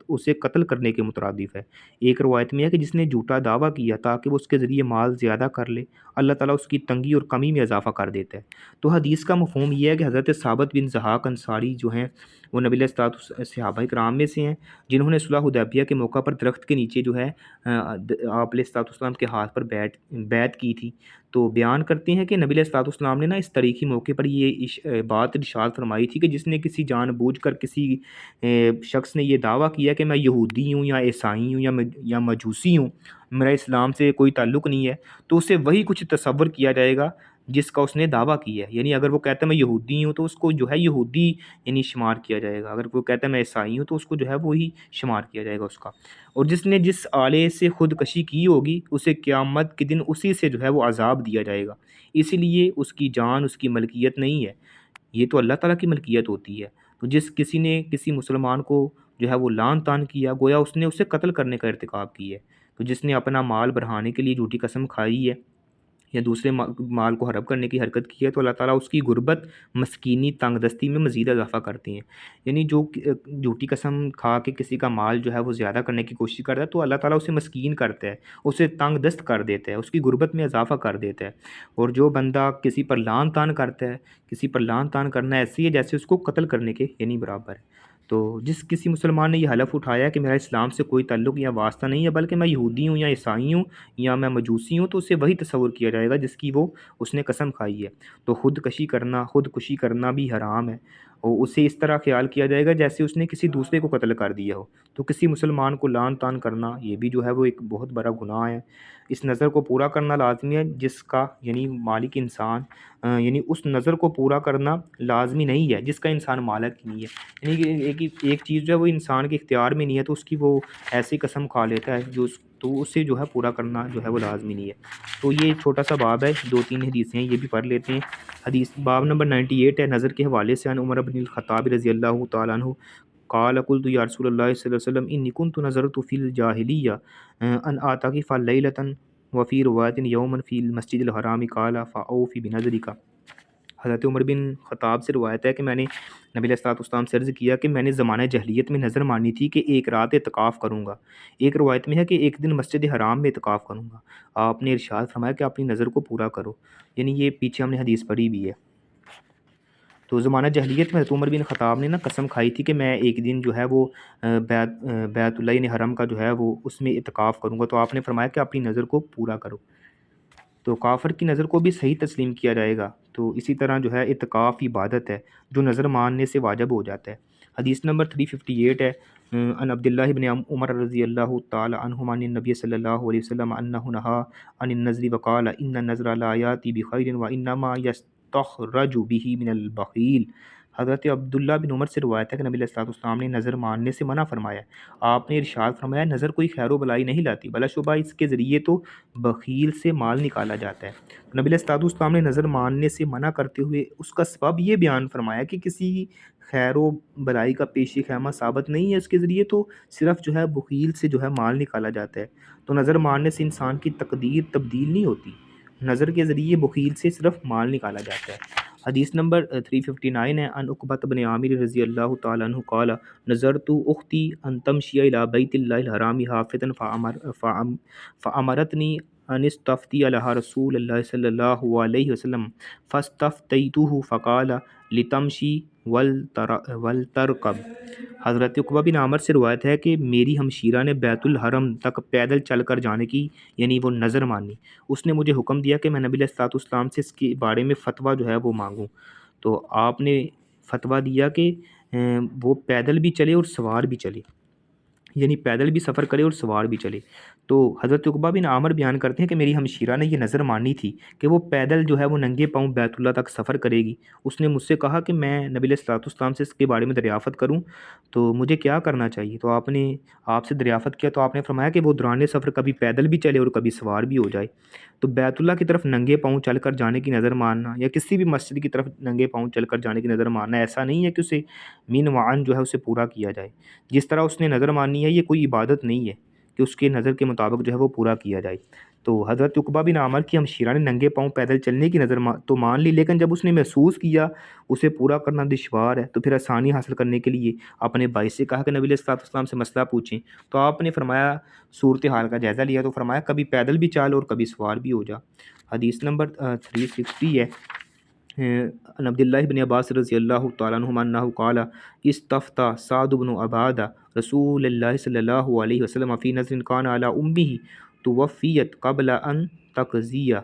اسے قتل کرنے کے مترادف ہے۔ ایک روایت میں ہے کہ جس نے جھوٹا دعویٰ کیا تاکہ وہ اس کے ذریعے مال زیادہ کر لے، اللہ تعالیٰ اس کی تنگی اور کمی میں اضافہ کر دیتا ہے۔ تو حدیث کا مفہوم یہ ہے کہ حضرت ثابت بن ضحاک انصاری جو ہیں وہ نبی علیہ صحابہ کرام میں سے ہیں جنہوں نے صلح حدیبیہ کے موقع پر درخت کے نیچے جو ہے آپ علیہ السلام کے ہاتھ پر بیعت کی تھی۔ تو بیان کرتے ہیں کہ نبی علیہ السلام نے اس تاریخی موقع پر یہ بات ارشاد فرمائی تھی کہ جس نے کسی جان بوجھ کر کسی شخص نے یہ دعویٰ کیا کہ میں یہودی ہوں یا عیسائی ہوں یا مجوسی ہوں، میرا اسلام سے کوئی تعلق نہیں ہے، تو اسے وہی کچھ تصور کیا جائے گا جس کا اس نے دعویٰ کیا ہے، یعنی اگر وہ کہتا ہے میں یہودی ہوں تو اس کو جو ہے یہودی یعنی شمار کیا جائے گا، اگر وہ کہتا ہے میں عیسائی ہوں تو اس کو جو ہے وہی شمار کیا جائے گا اس کا۔ اور جس نے جس آلے سے خودکشی کی ہوگی اسے قیامت کے دن اسی سے جو ہے وہ عذاب دیا جائے گا، اسی لیے اس کی جان اس کی ملکیت نہیں ہے، یہ تو اللہ تعالیٰ کی ملکیت ہوتی ہے۔ تو جس کسی نے کسی مسلمان کو جو ہے وہ لعن طعن کیا، گویا اس نے اسے قتل کرنے کا ارتکاب کی ہے۔ تو جس نے اپنا مال بڑھانے کے لیے جھوٹی قسم کھائی ہے یا دوسرے مال کو حرب کرنے کی حرکت کی ہے تو اللہ تعالیٰ اس کی غربت، مسکینی، تنگ دستی میں مزید اضافہ کرتے ہیں۔ یعنی جو جھوٹی قسم کھا کے کسی کا مال جو ہے وہ زیادہ کرنے کی کوشش کرتا ہے تو اللہ تعالیٰ اسے مسکین کرتا ہے، اسے تنگ دست کر دیتا ہے، اس کی غربت میں اضافہ کر دیتا ہے۔ اور جو بندہ کسی پر لعن طعن کرتا ہے، کسی پر لعن طعن کرنا ایسی ہے جیسے اس کو قتل کرنے کے یعنی برابر ہے۔ تو جس کسی مسلمان نے یہ حلف اٹھایا کہ میرا اسلام سے کوئی تعلق یا واسطہ نہیں ہے بلکہ میں یہودی ہوں یا عیسائی ہوں یا میں مجوسی ہوں، تو اسے وہی تصور کیا جائے گا جس کی اس نے قسم کھائی ہے۔ تو خودکشی کرنا بھی حرام ہے، اور اسے اس طرح خیال کیا جائے گا جیسے اس نے کسی دوسرے کو قتل کر دیا ہو۔ تو کسی مسلمان کو لعن طعن کرنا یہ بھی جو ہے وہ ایک بہت بڑا گناہ ہے۔ اس نظر کو پورا کرنا لازمی ہے جس کا یعنی مالک انسان یعنی اس نظر کو پورا کرنا لازمی نہیں ہے جس کا انسان مالک نہیں ہے، یعنی کہ ایک چیز جو ہے وہ انسان کے اختیار میں نہیں ہے تو اس کی وہ ایسی قسم کھا لیتا ہے تو اسے جو ہے پورا کرنا جو ہے وہ لازمی نہیں ہے۔ تو یہ چھوٹا سا باب ہے، 2-3 حدیثیں ہیں، یہ بھی پڑھ لیتے ہیں۔ حدیث باب نمبر 98 ہے، نظر کے حوالے سے، عن عمر بن الخطاب رضی اللہ تعالیٰ عنہ قال قلت یا رسول اللہ صلی اللہ علیہ وسلم انی کنت نظرت فی الجاہلیہ ان اعتکف لیلۃ وفی روایت یوما فی المسجد الحرام قال فاوفی بنظرک۔ حضرت عمر بن خطاب سے روایت ہے کہ میں نے نبی علیہ الصلوۃ والسلام سے عرض کیا کہ میں نے زمانہ جاہلیت میں نظر مانی تھی کہ ایک رات اعتکاف کروں گا، ایک روایت میں ہے کہ ایک دن مسجد حرام میں اعتکاف کروں گا۔ آپ نے ارشاد فرمایا کہ اپنی نظر کو پورا کرو، یعنی یہ پیچھے ہم نے حدیث پڑھی بھی ہے۔ تو زمانہ جاہلیت میں حضرت عمر بن خطاب نے قسم کھائی تھی کہ میں ایک دن جو ہے وہ بیت اللہ یعنی حرم کا جو ہے وہ اس میں اعتکاف کروں گا، تو آپ نے فرمایا کہ اپنی نظر کو پورا کرو۔ تو کافر کی نظر کو بھی صحیح تسلیم کیا جائے گا۔ تو اسی طرح جو ہے اعتکاف عبادت ہے جو نظر ماننے سے واجب ہو جاتا ہے۔ حدیث نمبر 358 ہے، عن عبداللہ بن عمر رضی اللہ تعالی عنہما عن النبی صلی اللہ علیہ وسلم انہ نہا عن النظر وقال ان النظر لا یاتی بخیر وانما یستخرج به من البخیل۔ حضرت عبداللہ بن عمر سے روایت ہے کہ نبی علیہ الصلوۃ والسلام نے نظر ماننے سے منع فرمایا۔ آپ نے ارشاد فرمایا نظر کوئی خیر و بلائی نہیں لاتی، بلا شبہ اس کے ذریعے تو بخیل سے مال نکالا جاتا ہے۔ نبی علیہ الصلوۃ والسلام نے نظر ماننے سے منع کرتے ہوئے اس کا سبب یہ بیان فرمایا کہ کسی خیر و بلائی کا پیشی خیمہ ثابت نہیں ہے، اس کے ذریعے تو صرف جو ہے بخیل سے جو ہے مال نکالا جاتا ہے۔ تو نظر ماننے سے انسان کی تقدیر تبدیل نہیں ہوتی، نظر کے ذریعے بخیل سے صرف مال نکالا جاتا ہے۔ حدیث نمبر 359 ہے، عن عقبۃ بن عامر رضی اللہ تعالیٰ عنہ قال نظرت اختی ان تمشی الی بیت اللہ الحرام حافظا فامرتنی ان استفتی علی رسول اللہ صلی اللہ علیہ وسلم فاستفتیتہ فقال لتمشی ولترکب۔ حضرت عقبہ بن عامر سے روایت ہے کہ میری ہمشیرہ نے بیت الحرم تک پیدل چل کر جانے کی یعنی وہ نظر مانی، اس نے مجھے حکم دیا کہ میں نبی علیہ الصلوۃ والسلام سے اس کے بارے میں فتویٰ جو ہے وہ مانگوں، تو آپ نے فتویٰ دیا کہ وہ پیدل بھی چلے اور سوار بھی چلے، یعنی پیدل بھی سفر کرے اور سوار بھی چلے۔ تو حضرت عقبہ بن عامر بیان کرتے ہیں کہ میری ہمشیرہ نے یہ نظر مانی تھی کہ وہ پیدل جو ہے وہ ننگے پاؤں بیت اللہ تک سفر کرے گی۔ اس نے مجھ سے کہا کہ میں نبی علیہ الصلوۃ والسلام سے اس کے بارے میں دریافت کروں تو مجھے کیا کرنا چاہیے، تو آپ نے آپ سے دریافت کیا تو آپ نے فرمایا کہ وہ دوران سفر کبھی پیدل بھی چلے اور کبھی سوار بھی ہو جائے۔ تو بیت اللہ کی طرف ننگے پاؤں چل کر جانے کی نظر ماننا یا کسی بھی مسجد کی طرف ننگے پاؤں چل کر جانے کی نظر ماننا ایسا نہیں ہے کہ اسے مین وعن جو ہے اسے پورا کیا جائے۔ جس طرح اس نے نظر مانی ہے یہ کوئی عبادت نہیں ہے کہ اس کے نظر کے مطابق جو ہے وہ پورا کیا جائے۔ تو حضرت عقبہ بن عامر کی ہمشیرہ نے ننگے پاؤں پیدل چلنے کی نظر تو مان لی، لیکن جب اس نے محسوس کیا اسے پورا کرنا دشوار ہے تو پھر آسانی حاصل کرنے کے لیے اپنے بھائی سے کہا کہ نبی علیہ الصلوۃ والسلام سے مسئلہ پوچھیں، تو آپ نے فرمایا صورتحال کا جائزہ لیا تو فرمایا کبھی پیدل بھی چال اور کبھی سوار بھی ہو جا۔ حدیث نمبر 360 ہے، عن عبداللہ بن عباس رضی اللہ تعالیٰ عنہما انہ قال استفتى سعد بن عبادہ رسول اللہ صلی اللہ علیہ وسلم فی نظر کان علی امہ توفیت قبل ان تقضیہ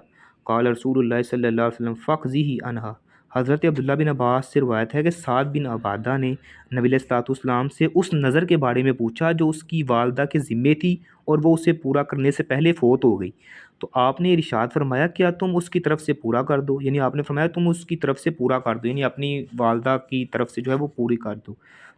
قال رسول اللہ صلی اللہ علیہ وسلم فاقضیہ عنہا۔ حضرت عبداللہ بن عباس سے روایت ہے کہ سعد بن عبادہ نے نبی علیہ الصلوۃ والسلام سے اس نظر کے بارے میں پوچھا جو اس کی والدہ کے ذمے تھی اور وہ اسے پورا کرنے سے پہلے فوت ہو گئی، تو آپ نے ارشاد فرمایا کیا تم اس کی طرف سے پورا کر دو، یعنی آپ نے فرمایا تم اس کی طرف سے پورا کر دو، یعنی اپنی والدہ کی طرف سے جو ہے وہ پوری کر دو۔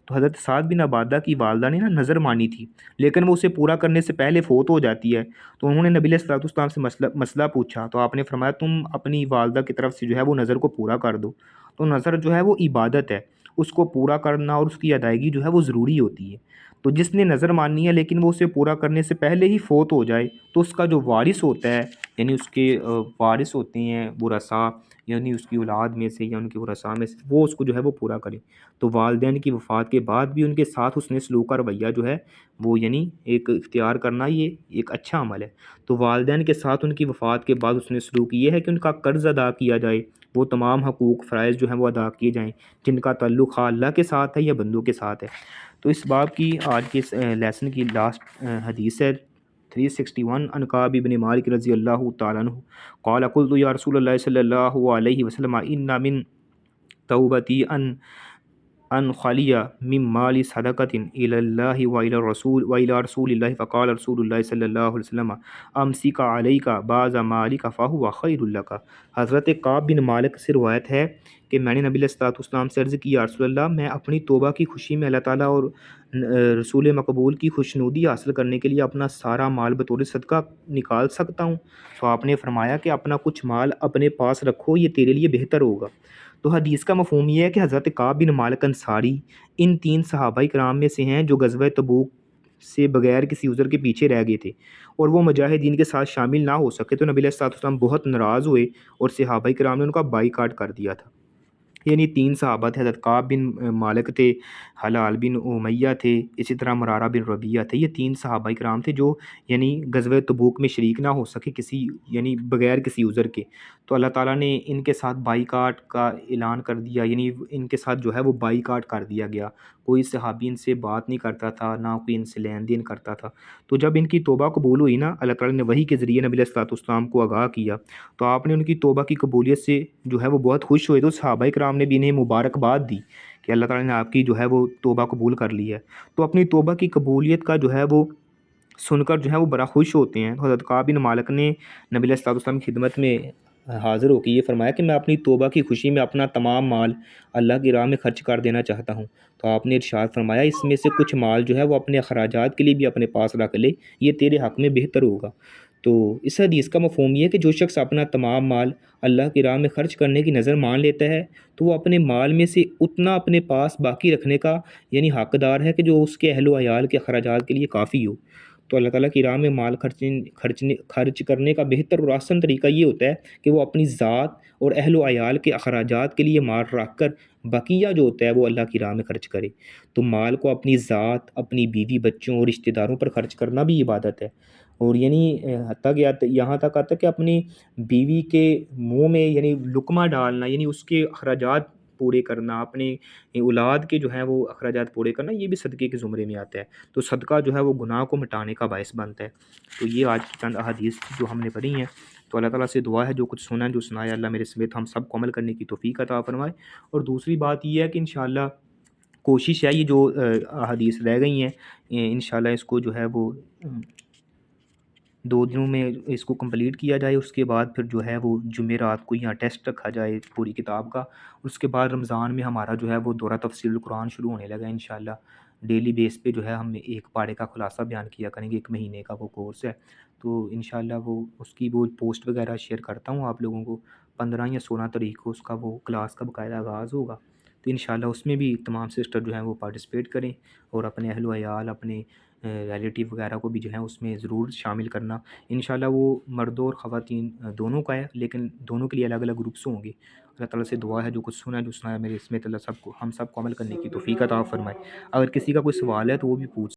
تو حضرت سعد بن عبادہ کی والدہ نے نا نظر مانی تھی، لیکن وہ اسے پورا کرنے سے پہلے فوت ہو جاتی ہے، تو انہوں نے نبی علیہ الصلوۃ والسلام سے مسئلہ پوچھا، تو آپ نے فرمایا تم اپنی والدہ کی طرف سے جو ہے وہ نظر کو پورا کر دو۔ تو نظر جو ہے وہ عبادت ہے، اس کو پورا کرنا اور اس کی ادائیگی جو ہے وہ ضروری ہوتی ہے۔ تو جس نے نظر ماننی ہے لیکن وہ اسے پورا کرنے سے پہلے ہی فوت ہو جائے، تو اس کا جو وارث ہوتا ہے، یعنی اس کے وارث ہوتے ہیں ورثاء، یعنی اس کی اولاد میں سے یا ان کے ورثاء میں سے، وہ اس کو جو ہے وہ پورا کرے۔ تو والدین کی وفات کے بعد بھی ان کے ساتھ حسن سلوک کا رویہ جو ہے وہ یعنی ایک اختیار کرنا، یہ ایک اچھا عمل ہے۔ تو والدین کے ساتھ ان کی وفات کے بعد حسن سلوک یہ ہے کہ ان کا قرض ادا کیا جائے، وہ تمام حقوق فرائض جو ہیں وہ ادا کیے جائیں جن کا تعلق خواہ اللہ کے ساتھ ہے یا بندوں کے ساتھ ہے۔ تو اس باب کی آج کے اس لیسن کی لاسٹ حدیث ہے 361 عن کعب بن مالک رضی اللہ تعالیٰ عنہ قال قلت یا رسول اللہ صلی اللہ علیہ وسلم ان من توبتی ان خلی من مال صدقۃ الی اللہ و الی رسول اللہ فقال رسول اللہ صلی اللہ علیہ وسلم امسک علیک بعض مالک فہو خیر لک۔ حضرت کعب بن مالک سے روایت ہے کہ میں نے نبی علیہ الصلوۃ والسلام سے عرض کی یا رسول اللہ میں اپنی توبہ کی خوشی میں اللہ تعالیٰ اور رسول مقبول کی خوشنودی حاصل کرنے کے لیے اپنا سارا مال بطور صدقہ نکال سکتا ہوں؟ تو آپ نے فرمایا کہ اپنا کچھ مال اپنے پاس رکھو، یہ تیرے لیے بہتر ہوگا۔ تو حدیث کا مفہوم یہ ہے کہ حضرت کعب بن مالک انصاری ان 3 صحابہ کرام میں سے ہیں جو غزوہ تبوک سے بغیر کسی عذر کے پیچھے رہ گئے تھے اور وہ مجاہدین کے ساتھ شامل نہ ہو سکے، تو نبی علیہ الصلوۃ والسلام بہت ناراض ہوئے اور صحابہ کرام نے ان کا بائیکاٹ کر دیا تھا۔ یعنی 3 صحابہ تھے، حضرت کعب بن مالک تھے، حلال بن امیہ تھے، اسی طرح مرارہ بن ربیعہ تھے۔ یہ 3 صحابہ کرام تھے جو یعنی غزوہ تبوک میں شریک نہ ہو سکے کسی یعنی بغیر کسی عذر کے، تو اللہ تعالیٰ نے ان کے ساتھ بائیکاٹ کا اعلان کر دیا، یعنی ان کے ساتھ جو ہے وہ بائیکاٹ کر دیا گیا، کوئی صحابی ان سے بات نہیں کرتا تھا، نہ کوئی ان سے لین دین کرتا تھا۔ تو جب ان کی توبہ قبول ہوئی نا، اللہ تعالیٰ نے وحی کے ذریعے نبی علیہ الصلوۃ والسلام کو آگاہ کیا، تو آپ نے ان کی توبہ کی قبولیت سے جو ہے وہ بہت خوش ہوئے، تو صحابہ کرام نے بھی انہیں مبارکباد دی کہ اللہ تعالیٰ نے آپ کی جو ہے وہ توبہ قبول کر لی ہے۔ تو اپنی توبہ کی قبولیت کا جو ہے وہ سن کر جو ہے وہ بڑا خوش ہوتے ہیں۔ حضرت کعب بن مالک نے نبی علیہ الصلوۃ والسلام کی خدمت میں حاضر ہو کے یہ فرمایا کہ میں اپنی توبہ کی خوشی میں اپنا تمام مال اللہ کی راہ میں خرچ کر دینا چاہتا ہوں۔ تو آپ نے ارشاد فرمایا اس میں سے کچھ مال جو ہے وہ اپنے اخراجات کے لیے بھی اپنے پاس رکھ لے، یہ تیرے حق میں بہتر ہوگا۔ تو اس حدیث کا مفہوم یہ ہے کہ جو شخص اپنا تمام مال اللہ کی راہ میں خرچ کرنے کی نظر مان لیتا ہے تو وہ اپنے مال میں سے اتنا اپنے پاس باقی رکھنے کا یعنی حقدار ہے کہ جو اس کے اہل و عیال کے اخراجات کے لیے کافی ہو۔ تو اللہ تعالیٰ کی راہ میں مال خرچ کرنے کا بہتر اور آسان طریقہ یہ ہوتا ہے کہ وہ اپنی ذات اور اہل و عیال کے اخراجات کے لیے مال رکھ کر بقیہ جو ہوتا ہے وہ اللہ کی راہ میں خرچ کرے۔ تو مال کو اپنی ذات، اپنی بیوی بچوں اور رشتہ داروں پر خرچ کرنا بھی عبادت ہے، اور یعنی حتیٰ کہ یہاں تک آتا ہے کہ اپنی بیوی کے منہ میں یعنی لقمہ ڈالنا، یعنی اس کے اخراجات پورے کرنا، اپنے اولاد کے جو ہیں وہ اخراجات پورے کرنا، یہ بھی صدقے کے زمرے میں آتا ہے۔ تو صدقہ جو ہے وہ گناہ کو مٹانے کا باعث بنتا ہے۔ تو یہ آج کی چند احادیث جو ہم نے پڑھی ہیں، تو اللہ تعالیٰ سے دعا ہے جو کچھ سنا جو سنایا اللہ میرے سمیت ہم سب کو عمل کرنے کی توفیق عطا فرمائے۔ اور دوسری بات یہ ہے کہ انشاءاللہ کوشش ہے یہ جو احادیث رہ گئی ہیں انشاءاللہ اس کو جو ہے وہ 2 دنوں میں اس کو کمپلیٹ کیا جائے، اس کے بعد پھر جو ہے وہ جمعرات کو یہاں ٹیسٹ رکھا جائے پوری کتاب کا، اس کے بعد رمضان میں ہمارا جو ہے وہ دورہ تفسیر القرآن شروع ہونے لگا انشاءاللہ۔ ڈیلی بیس پہ جو ہے ہم ایک پارے کا خلاصہ بیان کیا کریں گے، 1 مہینے کا وہ کورس ہے، تو انشاءاللہ وہ اس کی وہ پوسٹ وغیرہ شیئر کرتا ہوں آپ لوگوں کو۔ 15 یا 16 تاریخ کو اس کا وہ کلاس کا باقاعدہ آغاز ہوگا، تو انشاءاللہ اس میں بھی تمام سسٹر جو ہیں وہ پارٹیسپیٹ کریں اور اپنے اہل و عیال، اپنے ریلیٹیو وغیرہ کو بھی جو ہے اس میں ضرور شامل کرنا۔ انشاءاللہ وہ مردوں اور خواتین دونوں کا ہے، لیکن دونوں کے لیے الگ الگ گروپس ہوں گے۔ اللہ تعالیٰ سے دعا ہے جو کچھ سنا جو سنایا میرے سمیت اللہ ہم سب کو عمل کرنے کی توفیق عطا فرمائے۔ اگر کسی کا کوئی سوال ہے تو وہ بھی پوچھ